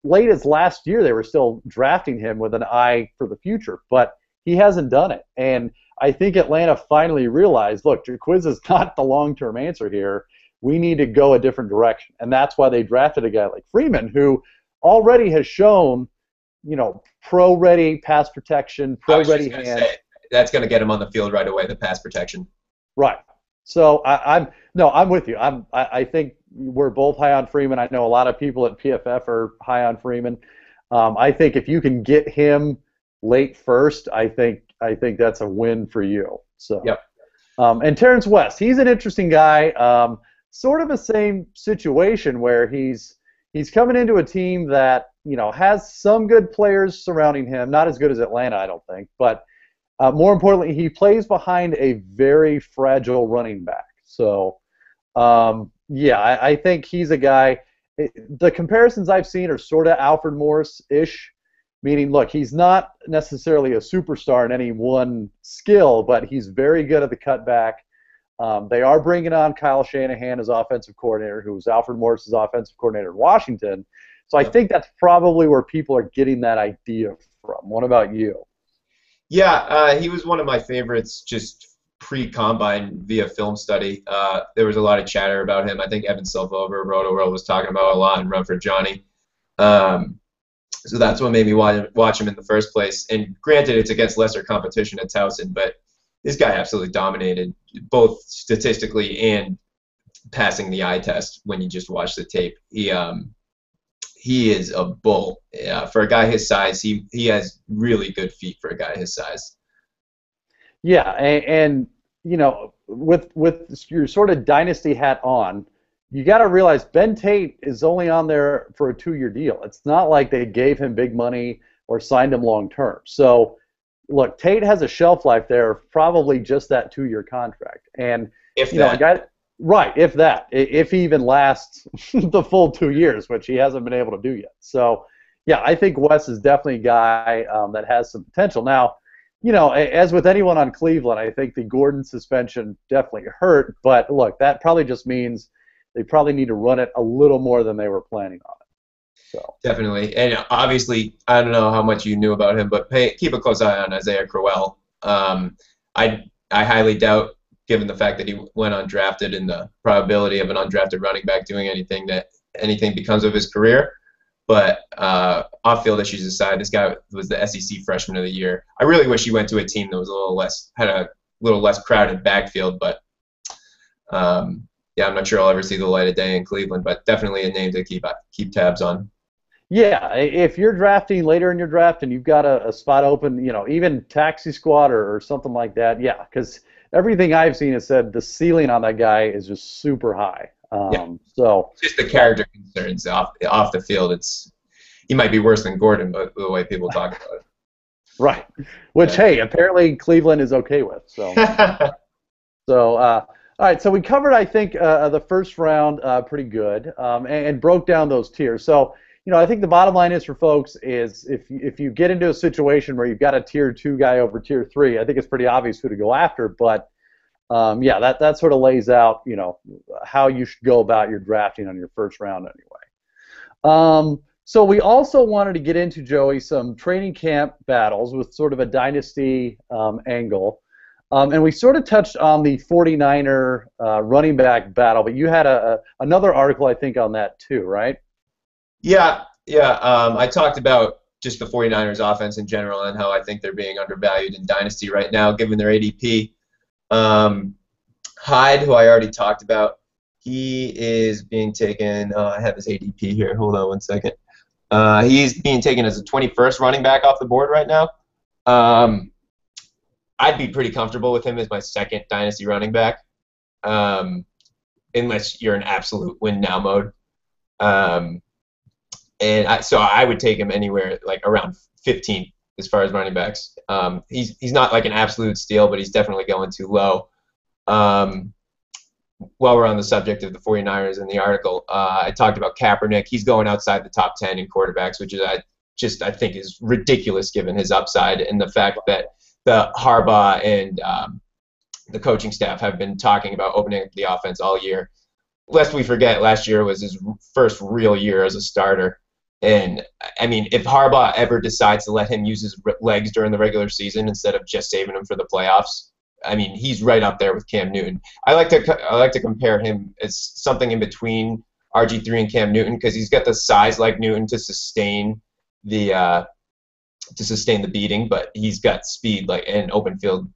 S1: late as last year, they were still drafting him with an eye for the future. But he hasn't done it. And I think Atlanta finally realized, look, Jaquiz is not the long-term answer here. We need to go a different direction. And that's why they drafted a guy like Freeman, who already has shown, pro-ready pass protection, pro-ready hands.
S2: That's going to get him on the field right away, the pass protection.
S1: Right. So I'm with you. I think we're both high on Freeman. I know a lot of people at PFF are high on Freeman. I think if you can get him late first, I think that's a win for you. So.
S2: Yep.
S1: And Terrence West, he's an interesting guy. Sort of the same situation where he's coming into a team that has some good players surrounding him. Not as good as Atlanta, I don't think, but. More importantly, he plays behind a very fragile running back. So, I think he's a guy. The comparisons I've seen are sort of Alfred Morris-ish, meaning, look, he's not necessarily a superstar in any one skill, but he's very good at the cutback. They are bringing on Kyle Shanahan as offensive coordinator, who was Alfred Morris' offensive coordinator in Washington. So I think that's probably where people are getting that idea from. What about you?
S2: Yeah, he was one of my favorites just pre-combine via film study. There was a lot of chatter about him. I think Evan Silva over at Roto-World was talking about a lot and Run for Johnny. So that's what made me watch him in the first place. And granted, it's against lesser competition at Towson, but this guy absolutely dominated, both statistically and passing the eye test when you just watch the tape. He is a bull. For a guy his size, he has really good feet for a guy his size.
S1: Yeah, and with your sort of dynasty hat on, you got to realize Ben Tate is only on there for a 2-year deal. It's not like they gave him big money or signed him long term. So, look, Tate has a shelf life there of probably just that 2-year contract. And
S2: if that.
S1: A guy. Right, if that. If he even lasts the full 2 years, which he hasn't been able to do yet. So, yeah, I think Wes is definitely a guy that has some potential. Now, as with anyone on Cleveland, I think the Gordon suspension definitely hurt. But, look, that probably just means they probably need to run it a little more than they were planning on it. So.
S2: Definitely. And obviously, I don't know how much you knew about him, but keep a close eye on Isaiah Crowell. I highly doubt, given the fact that he went undrafted and the probability of an undrafted running back doing anything becomes of his career. But off-field issues aside, this guy was the SEC Freshman of the Year. I really wish he went to a team that was had a little less crowded backfield. But I'm not sure I'll ever see the light of day in Cleveland. But definitely a name to keep tabs on.
S1: Yeah, if you're drafting later in your draft and you've got a spot open, even taxi squad or something like that, yeah, because everything I've seen has said the ceiling on that guy is just super high. So
S2: just the character concerns off the field. He might be worse than Gordon, but the way people talk about it.
S1: Right. Which, hey, apparently Cleveland is okay with. So, all right. So we covered, I think, the first round pretty good, and broke down those tiers. So, I think the bottom line is for folks is if you get into a situation where you've got a tier 2 guy over tier 3, I think it's pretty obvious who to go after. But that sort of lays out how you should go about your drafting on your first round anyway. So we also wanted to get into, Joey, some training camp battles with sort of a dynasty angle. And we sort of touched on the 49er running back battle, but you had another article, I think, on that too, right?
S2: Yeah. I talked about just the 49ers offense in general and how I think they're being undervalued in Dynasty right now, given their ADP. Hyde, who I already talked about, he is being taken. I have his ADP here. Hold on one second. He's being taken as a 21st running back off the board right now. I'd be pretty comfortable with him as my second Dynasty running back, unless you're in absolute win now mode. So I would take him anywhere like around 15 as far as running backs. He's not like an absolute steal, but he's definitely going too low. While we're on the subject of the 49ers in the article, I talked about Kaepernick. He's going outside the top 10 in quarterbacks, which is just, I think, is ridiculous given his upside and the fact that the Harbaugh and the coaching staff have been talking about opening up the offense all year. Lest we forget, last year was his first real year as a starter. And, I mean, if Harbaugh ever decides to let him use his legs during the regular season instead of just saving him for the playoffs, I mean, he's right up there with Cam Newton. I like to compare him as something in between RG3 and Cam Newton because he's got the size like Newton to sustain the beating, but he's got speed like and open field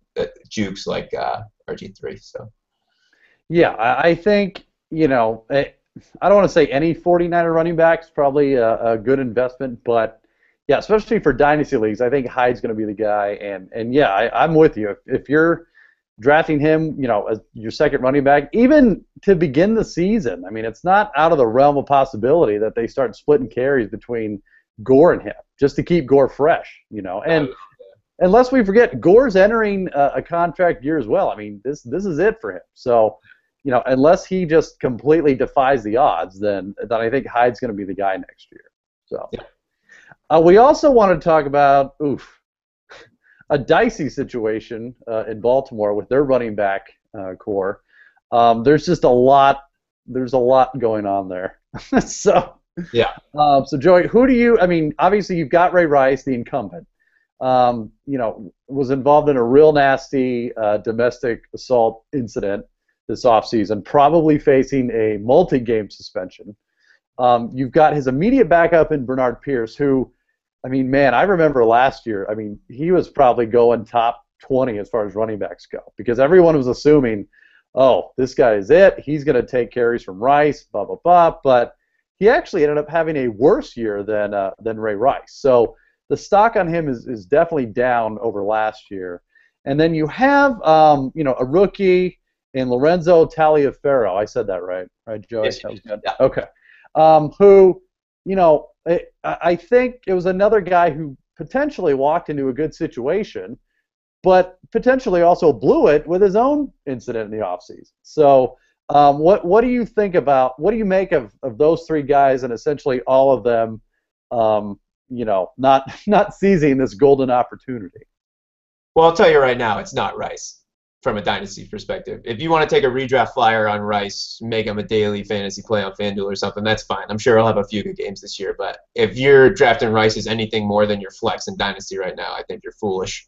S2: jukes like RG3. So
S1: Yeah, I think, I don't want to say any 49er running back is probably a good investment, but yeah, especially for dynasty leagues, I think Hyde's going to be the guy. And yeah, I'm with you. If you're drafting him, as your second running back, even to begin the season, I mean, it's not out of the realm of possibility that they start splitting carries between Gore and him just to keep Gore fresh, And unless we forget, Gore's entering a contract year as well. I mean, this is it for him. So, unless he just completely defies the odds, then I think Hyde's going to be the guy next year. So, we also want to talk about a dicey situation in Baltimore with their running back core. There's just a lot. There's a lot going on there. So,
S2: yeah.
S1: So Joey, who do you? I mean, obviously you've got Ray Rice, the incumbent. Was involved in a real nasty domestic assault incident this offseason, probably facing a multi-game suspension. You've got his immediate backup in Bernard Pierce, who, I mean, man, I remember last year, I mean, he was probably going top 20 as far as running backs go because everyone was assuming, oh, this guy is it. He's going to take carries from Rice, blah, blah, blah. But he actually ended up having a worse year than Ray Rice. So the stock on him is definitely down over last year. And then you have, a rookie in Lorenzo Taliaferro. I said that right, Joey?
S2: Yes,
S1: that was good.
S2: Yeah.
S1: Okay. Who, I think it was another guy who potentially walked into a good situation, but potentially also blew it with his own incident in the offseason. So what do you think about, what do you make of those three guys and essentially all of them, not seizing this golden opportunity?
S2: Well, I'll tell you right now, it's not Rice from a dynasty perspective. If you want to take a redraft flyer on Rice, make him a daily fantasy play on FanDuel or something, that's fine. I'm sure he'll have a few good games this year. But if you're drafting Rice as anything more than your flex in dynasty right now, I think you're foolish.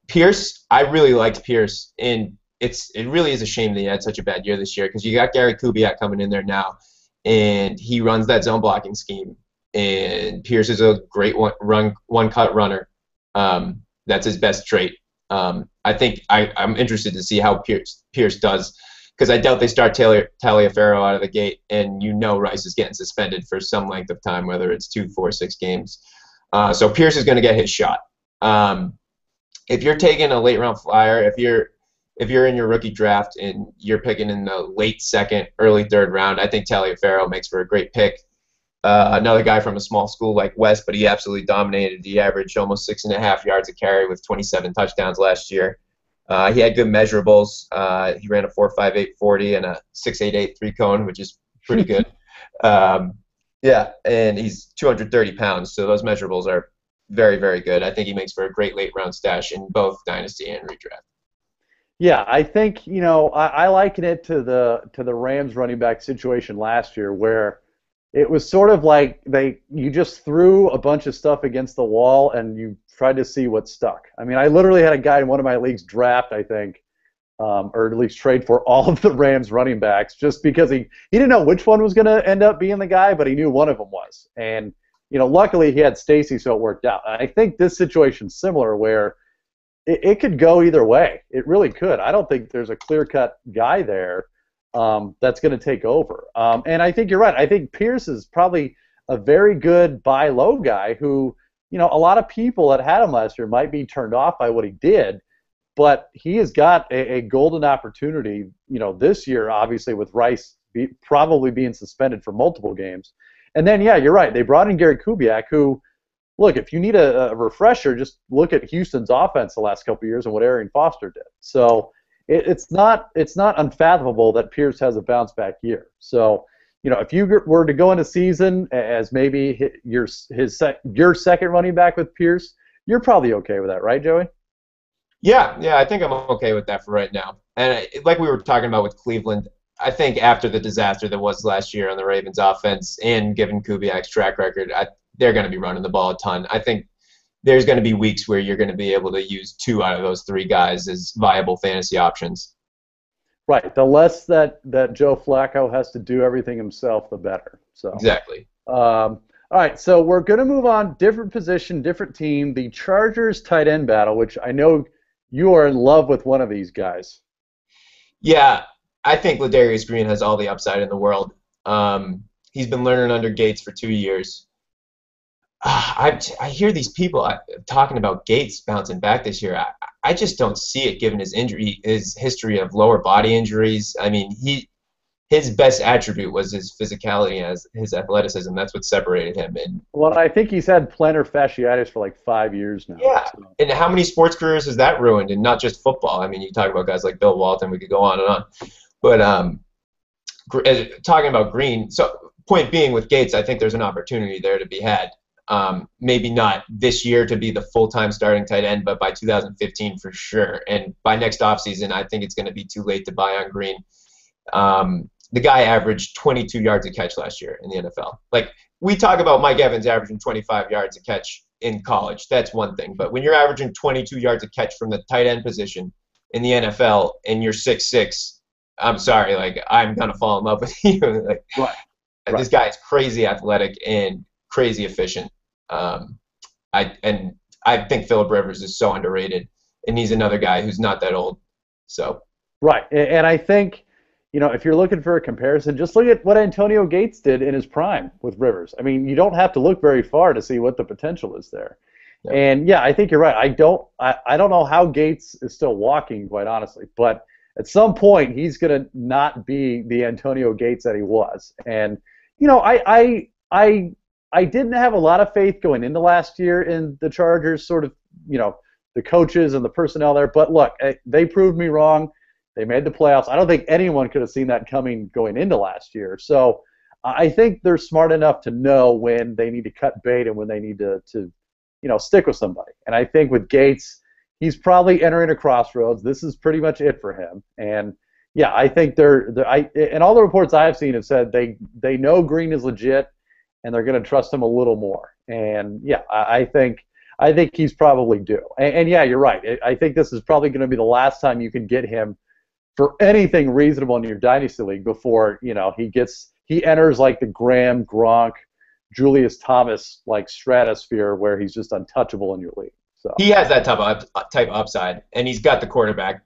S2: Pierce, I really liked Pierce, and it really is a shame that he had such a bad year this year because you got Gary Kubiak coming in there now, and he runs that zone blocking scheme. And Pierce is a great one-cut runner. That's his best trait. I think I'm interested to see how Pierce does because I doubt they start Taliaferro out of the gate, and Rice is getting suspended for some length of time, whether it's 2, 4, 6 games. So Pierce is going to get his shot. If you're taking a late round flyer, if you're in your rookie draft and you're picking in the late second, early third round, I think Taliaferro makes for a great pick. Another guy from a small school like West, but he absolutely dominated. He averaged almost 6.5 yards a carry with 27 touchdowns last year. He had good measurables. He ran a 4.58 40 and a 6.88 3-cone, which is pretty good. And he's 230 pounds, so those measurables are very, very good. I think he makes for a great late round stash in both dynasty and redraft.
S1: Yeah, I think I liken it to the Rams running back situation last year where it was sort of like you just threw a bunch of stuff against the wall and you tried to see what stuck. I mean, I literally had a guy in one of my leagues draft, I think, or at least trade for all of the Rams running backs just because he didn't know which one was going to end up being the guy, but he knew one of them was. And luckily he had Stacy, so it worked out. I think this situation's similar where it could go either way. It really could. I don't think there's a clear-cut guy there that's going to take over. And I think you're right. I think Pierce is probably a very good buy low guy who, a lot of people that had him last year might be turned off by what he did, but he has got a golden opportunity, this year, obviously, with Rice probably being suspended for multiple games. And then, yeah, you're right. They brought in Gary Kubiak, who, look, if you need a refresher, just look at Houston's offense the last couple of years and what Arian Foster did. So it's not unfathomable that Pierce has a bounce back year. So, if you were to go into season as maybe your second running back with Pierce, you're probably okay with that, right, Joey?
S2: Yeah, I think I'm okay with that for right now. And like we were talking about with Cleveland, I think after the disaster that was last year on the Ravens offense and given Kubiak's track record, they're going to be running the ball a ton. I think there's going to be weeks where you're going to be able to use 2 out of those 3 guys as viable fantasy options.
S1: Right. The less that Joe Flacco has to do everything himself, the better. So
S2: Exactly.
S1: all right, so we're going to move on. Different position, different team. The Chargers tight end battle, which I know you are in love with one of these guys.
S2: Yeah, I think Ladarius Green has all the upside in the world. He's been learning under Gates for 2 years. I hear these people talking about Gates bouncing back this year. I just don't see it given his history of lower body injuries. I mean, his best attribute was his physicality and his athleticism. That's what separated him. And
S1: well, I think he's had plantar fasciitis for like 5 years now.
S2: yeah,
S1: so.
S2: And how many sports careers has that ruined? And not just football. I mean, you talk about guys like Bill Walton. We could go on and on. But talking about Green, so point being with Gates, I think there's an opportunity there to be had. Maybe not this year to be the full-time starting tight end, but by 2015 for sure. And by next offseason, I think it's going to be too late to buy on Green. The guy averaged 22 yards a catch last year in the NFL. Like, we talk about Mike Evans averaging 25 yards a catch in college. That's one thing. But when you're averaging 22 yards a catch from the tight end position in the NFL and you're 6'6", I'm sorry, like, I'm going to fall in love with you. Like,
S1: right.
S2: This guy is crazy athletic and crazy efficient. I think Phillip Rivers is so underrated, and he's another guy who's not that old. So
S1: right, and I think if you're looking for a comparison, just look at what Antonio Gates did in his prime with Rivers. I mean, you don't have to look very far to see what the potential is there. Yeah. And yeah, I think you're right. I don't know how Gates is still walking, quite honestly, but at some point he's going to not be the Antonio Gates that he was. And I didn't have a lot of faith going into last year in the Chargers, sort of, the coaches and the personnel there. But look, they proved me wrong. They made the playoffs. I don't think anyone could have seen that coming going into last year. So I think they're smart enough to know when they need to cut bait and when they need to stick with somebody. And I think with Gates, he's probably entering a crossroads. This is pretty much it for him. And yeah, I think and all the reports I've seen have said they know Green is legit, and they're going to trust him a little more. And yeah, I think he's probably due. And yeah, you're right. I think this is probably going to be the last time you can get him for anything reasonable in your dynasty league before he enters like the Graham, Gronk, Julius Thomas like stratosphere where he's just untouchable in your league. So
S2: he has that type of upside, and he's got the quarterback.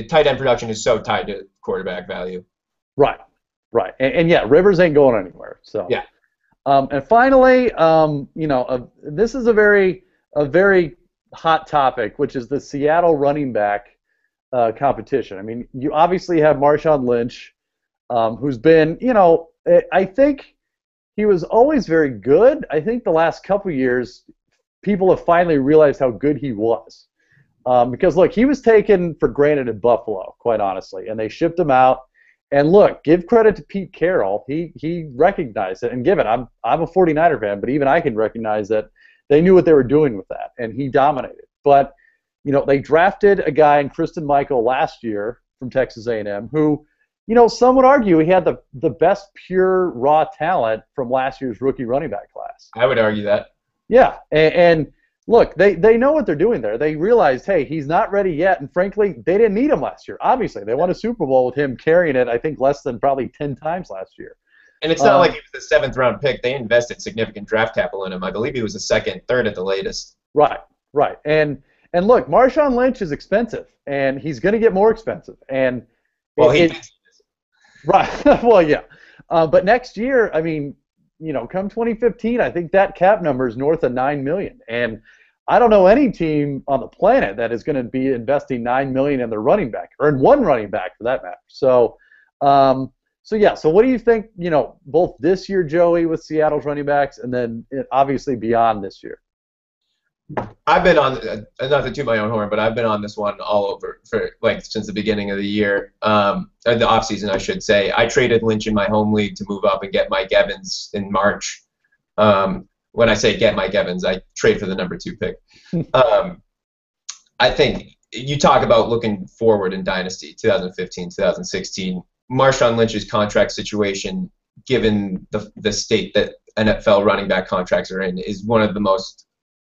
S2: Tight end production is so tied to quarterback value.
S1: Right. And yeah, Rivers ain't going anywhere. So
S2: yeah.
S1: And finally, this is a very hot topic, which is the Seattle running back competition. I mean, you obviously have Marshawn Lynch, who's been, I think he was always very good. I think the last couple years, people have finally realized how good he was. Because, look, he was taken for granted in Buffalo, quite honestly, and they shipped him out. And look, give credit to Pete Carroll. He recognized it. And given I'm a 49er fan, but even I can recognize that they knew what they were doing with that, and he dominated. But they drafted a guy in Kristen Michael last year from Texas A&M who, some would argue he had the best pure raw talent from last year's rookie running back class.
S2: I would argue that.
S1: Yeah, and look, they know what they're doing there. They realized, hey, he's not ready yet, and frankly, they didn't need him last year. Obviously, they won a Super Bowl with him carrying it, I think, less than probably 10 times last year.
S2: And it's not like he was a 7th-round pick. They invested significant draft capital in him. I believe he was a 2nd, 3rd at the latest.
S1: Right. And look, Marshawn Lynch is expensive, and he's going to get more expensive. And
S2: well, he thinks he is.
S1: Right. Well, yeah. But next year, I mean, come 2015, I think that cap number is north of $9 million. And I don't know any team on the planet that is going to be investing $9 million in their running back, or in one running back for that matter. So yeah. So what do you think? Both this year, Joey, with Seattle's running backs, and then obviously beyond this year.
S2: I've been on, not to toot my own horn, but I've been on this one all over for like since the beginning of the year, or the offseason, I should say. I traded Lynch in my home league to move up and get Mike Evans in March. When I say get Mike Evans, I trade for the number 2 pick. Um, I think you talk about looking forward in Dynasty 2015, 2016. Marshawn Lynch's contract situation, given the state that NFL running back contracts are in, is one of the most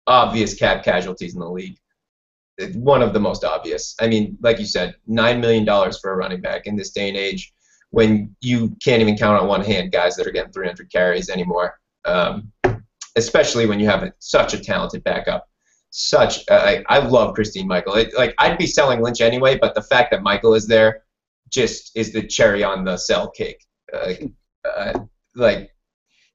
S2: obvious cap casualties in the league. One of the most obvious. I mean, like you said, $9 million for a running back in this day and age, when you can't even count on one hand guys that are getting 300 carries anymore. Especially when you have such a talented backup. I love Christine Michael. Like I'd be selling Lynch anyway, but the fact that Michael is there just is the cherry on the sell cake. Like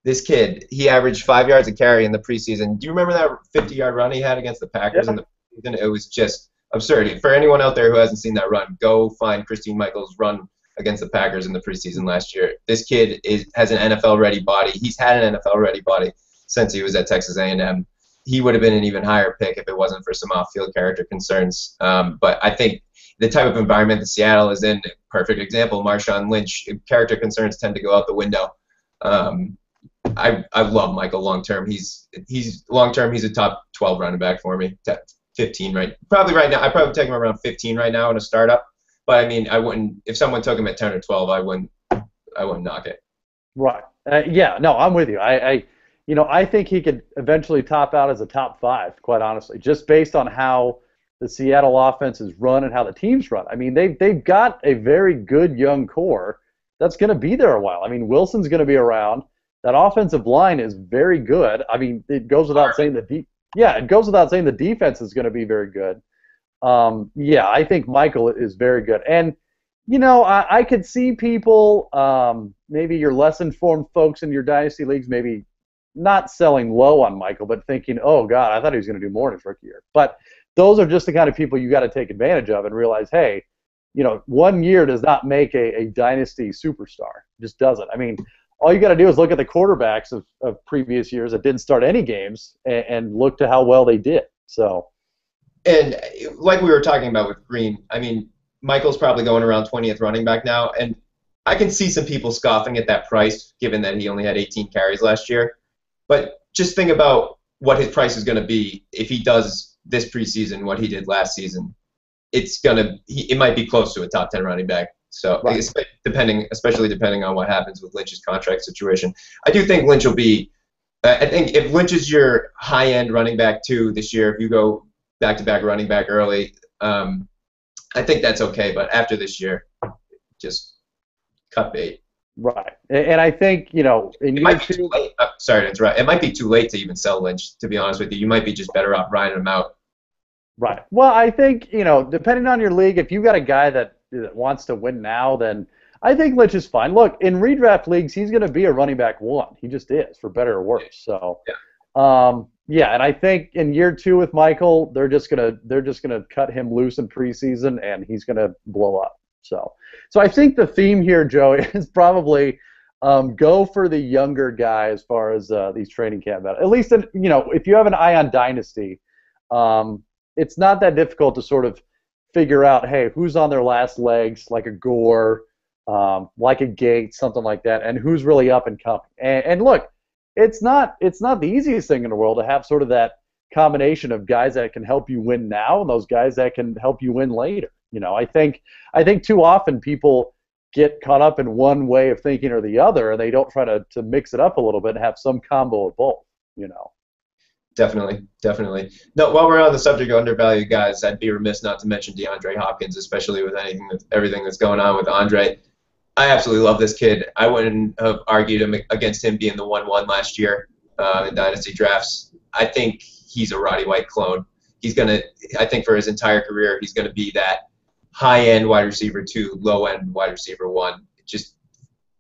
S2: this kid, he averaged 5 yards a carry in the preseason. Do you remember that 50-yard run he had against the Packers in the preseason? It was just absurd. For anyone out there who hasn't seen that run, go find Christine Michael's run against the Packers in the preseason last year. This kid has an NFL-ready body. He's had an NFL-ready body since he was at Texas A&M. He would have been an even higher pick if it wasn't for some off-field character concerns. But I think the type of environment that Seattle is in, perfect example, Marshawn Lynch, character concerns tend to go out the window. I love Michael long term. He's long term. He's a top 12 running back for me. 15 probably right now. I probably take him around 15 right now in a startup. But I mean, I wouldn't, if someone took him at 10 or 12, I wouldn't knock it.
S1: Right. Yeah. No, I'm with you. I think he could eventually top out as a top 5. Quite honestly, just based on how the Seattle offense is run and how the team's run. I mean, they've got a very good young core that's going to be there a while. I mean, Wilson's going to be around. That offensive line is very good. I mean, it goes without saying it goes without saying the defense is going to be very good. Yeah, I think Michael is very good. And, I could see people, maybe your less informed folks in your dynasty leagues, maybe not selling low on Michael, but thinking, oh, God, I thought he was going to do more in his rookie year. But those are just the kind of people you got to take advantage of and realize, hey, 1 year does not make a dynasty superstar. It just doesn't. I mean, all you got to do is look at the quarterbacks of previous years that didn't start any games and look to how well they did. So,
S2: and like we were talking about with Green, I mean, Michael's probably going around 20th running back now, and I can see some people scoffing at that price, given that he only had 18 carries last year. But just think about what his price is going to be if he does this preseason what he did last season. It might be close to a top 10 running back. So right. Especially depending on what happens with Lynch's contract situation. I do think Lynch will be. I think if Lynch is your high-end running back too this year, if you go back-to-back running back early, I think that's okay. But after this year, just cut bait.
S1: Right, and I think in year 2.
S2: Sorry to interrupt. It might be too late to even sell Lynch. To be honest with you, you might be just better off riding him out.
S1: Right. Well, I think depending on your league, if you got a guy that wants to win now, then I think Lynch is fine. Look, in redraft leagues, he's going to be a running back 1. He just is, for better or worse. So, yeah, and I think in year 2 with Michael, they're just gonna cut him loose in preseason, and he's going to blow up. So I think the theme here, Joe, is probably go for the younger guy as far as these training camp. At least, if you have an eye on dynasty, it's not that difficult to sort of figure out, hey, who's on their last legs, like a Gore, like a Gates, something like that, and who's really up and coming. And look, it's not the easiest thing in the world to have sort of that combination of guys that can help you win now and those guys that can help you win later. I think too often people get caught up in one way of thinking or the other, and they don't try to mix it up a little bit and have some combo of both.
S2: Definitely. No, while we're on the subject of undervalued guys, I'd be remiss not to mention DeAndre Hopkins, especially with everything that's going on with Andre. I absolutely love this kid. I wouldn't have argued against him being the 1-1 last year in dynasty drafts. I think he's a Roddy White clone. I think for his entire career, he's gonna be that high-end wide receiver 2, low-end wide receiver 1. It just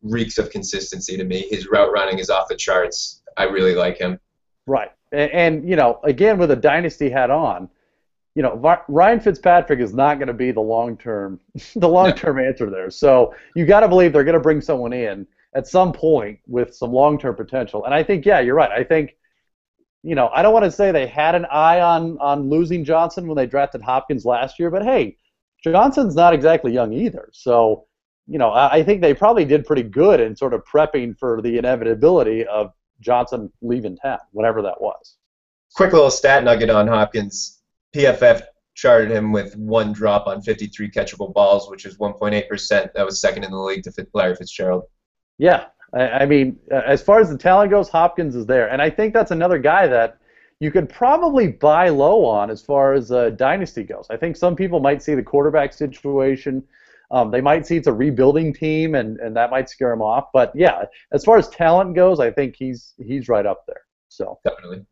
S2: reeks of consistency to me. His route running is off the charts. I really like him.
S1: Right. And again, with a dynasty hat on, Ryan Fitzpatrick is not going to be the long-term answer there. So you got to believe they're going to bring someone in at some point with some long-term potential. And I think, yeah, you're right. I think I don't want to say they had an eye on losing Johnson when they drafted Hopkins last year, but hey, Johnson's not exactly young either. So, I think they probably did pretty good in sort of prepping for the inevitability of Johnson leaving town, whatever that was.
S2: Quick little stat nugget on Hopkins. PFF charted him with 1 drop on 53 catchable balls, which is 1.8%. That was second in the league to Larry Fitzgerald.
S1: Yeah, I mean, as far as the talent goes, Hopkins is there. And I think that's another guy that you could probably buy low on as far as dynasty goes. I think some people might see the quarterback situation. They might see it's a rebuilding team, and that might scare him off. But, yeah, as far as talent goes, I think he's right up there. So
S2: Definitely.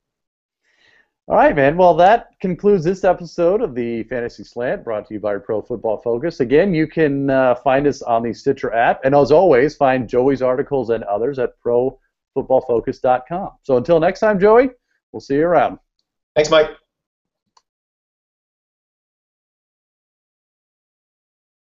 S1: All right, man. Well, that concludes this episode of the Fantasy Slant, brought to you by Pro Football Focus. Again, you can find us on the Stitcher app, and as always, find Joey's articles and others at profootballfocus.com. So until next time, Joey, we'll see you around.
S2: Thanks, Mike.